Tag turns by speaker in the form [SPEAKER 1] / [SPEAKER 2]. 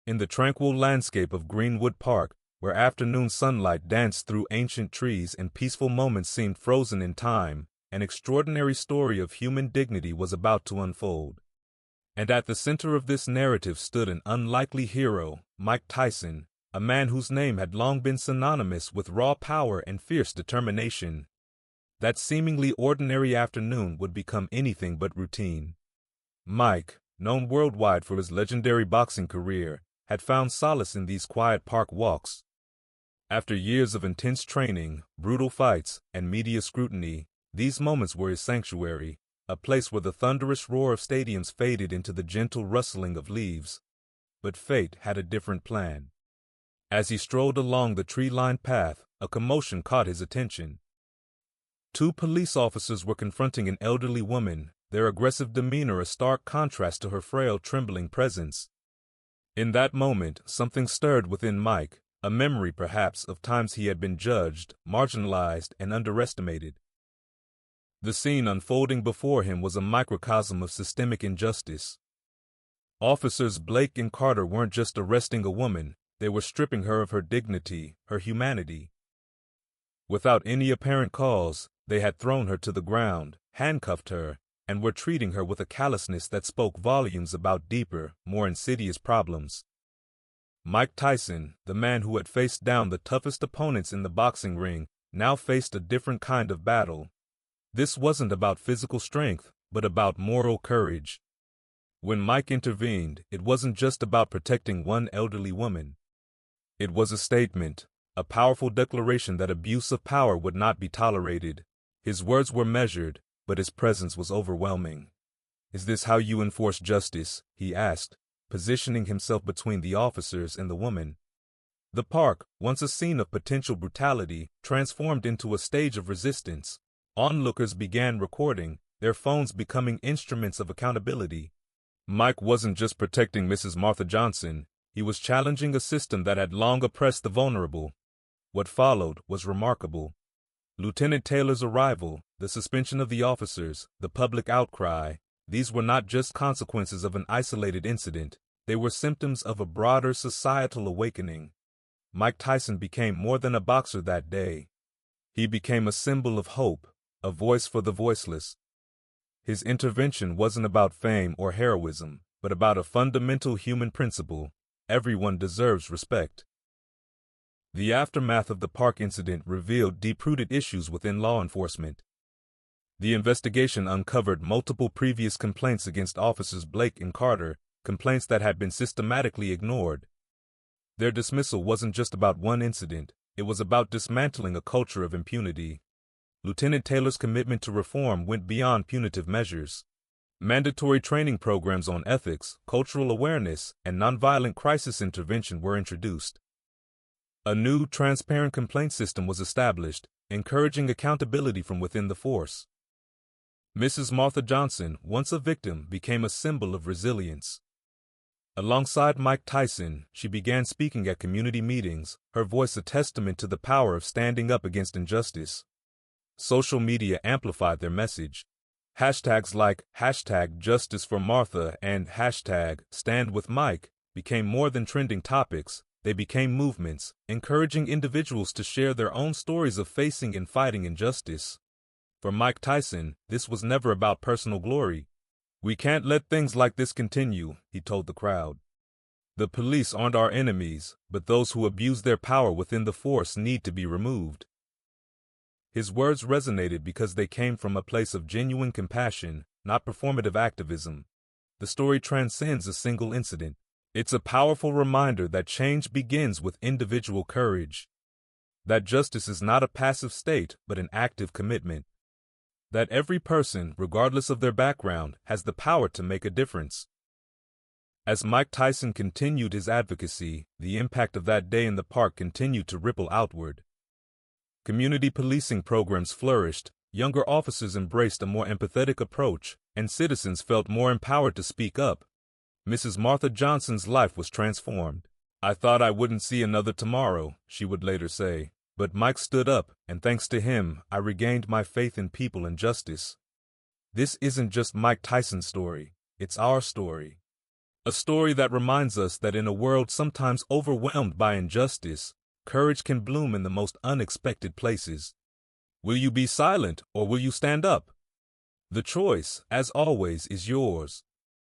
[SPEAKER 1] In the tranquil landscape of Greenwood Park, where afternoon sunlight danced through ancient trees and peaceful moments seemed frozen in time, an extraordinary story of human dignity was about to unfold. And at the center of this narrative stood an unlikely hero, Mike Tyson, a man whose name had long been synonymous with raw power and fierce determination. That seemingly ordinary afternoon would become anything but routine. Mike, known worldwide for his legendary boxing career, had found solace in these quiet park walks. After years of intense training, brutal fights, and media scrutiny, these moments were his sanctuary, a place where the thunderous roar of stadiums faded into the gentle rustling of leaves. But fate had a different plan. As he strolled along the tree-lined path, a commotion caught his attention. Two police officers were confronting an elderly woman, their aggressive demeanor a stark contrast to her frail, trembling presence. In that moment, something stirred within Mike, a memory perhaps of times he had been judged, marginalized, and underestimated. The scene unfolding before him was a microcosm of systemic injustice. Officers Blake and Carter weren't just arresting a woman, they were stripping her of her dignity, her humanity. Without any apparent cause, they had thrown her to the ground, handcuffed her, and were treating her with a callousness that spoke volumes about deeper, more insidious problems. Mike Tyson, the man who had faced down the toughest opponents in the boxing ring, now faced a different kind of battle. This wasn't about physical strength, but about moral courage. When Mike intervened, it wasn't just about protecting one elderly woman. It was a statement, a powerful declaration that abuse of power would not be tolerated. His words were measured, but his presence was overwhelming. "Is this how you enforce justice?" he asked, positioning himself between the officers and the woman. The park, once a scene of potential brutality, transformed into a stage of resistance. Onlookers began recording, their phones becoming instruments of accountability. Mike wasn't just protecting Mrs. Martha Johnson, he was challenging a system that had long oppressed the vulnerable. What followed was remarkable. Lieutenant Taylor's arrival, the suspension of the officers, the public outcry, these were not just consequences of an isolated incident, they were symptoms of a broader societal awakening. Mike Tyson became more than a boxer that day. He became a symbol of hope, a voice for the voiceless. His intervention wasn't about fame or heroism, but about a fundamental human principle: everyone deserves respect. The aftermath of the park incident revealed deep-rooted issues within law enforcement. The investigation uncovered multiple previous complaints against officers Blake and Carter, complaints that had been systematically ignored. Their dismissal wasn't just about one incident, it was about dismantling a culture of impunity. Lieutenant Taylor's commitment to reform went beyond punitive measures. Mandatory training programs on ethics, cultural awareness, and nonviolent crisis intervention were introduced. A new, transparent complaint system was established, encouraging accountability from within the force. Mrs. Martha Johnson, once a victim, became a symbol of resilience. Alongside Mike Tyson, she began speaking at community meetings, her voice a testament to the power of standing up against injustice. Social media amplified their message. Hashtags like #JusticeForMartha and #StandWithMike became more than trending topics, they became movements, encouraging individuals to share their own stories of facing and fighting injustice. For Mike Tyson, this was never about personal glory. "We can't let things like this continue," he told the crowd. "The police aren't our enemies, but those who abuse their power within the force need to be removed." His words resonated because they came from a place of genuine compassion, not performative activism. The story transcends a single incident. It's a powerful reminder that change begins with individual courage. That justice is not a passive state, but an active commitment. That every person, regardless of their background, has the power to make a difference. As Mike Tyson continued his advocacy, the impact of that day in the park continued to ripple outward. Community policing programs flourished, younger officers embraced a more empathetic approach, and citizens felt more empowered to speak up. Mrs. Martha Johnson's life was transformed. "I thought I wouldn't see another tomorrow," she would later say, "but Mike stood up, and thanks to him, I regained my faith in people and justice." This isn't just Mike Tyson's story, it's our story. A story that reminds us that in a world sometimes overwhelmed by injustice, courage can bloom in the most unexpected places. Will you be silent or will you stand up? The choice, as always, is yours.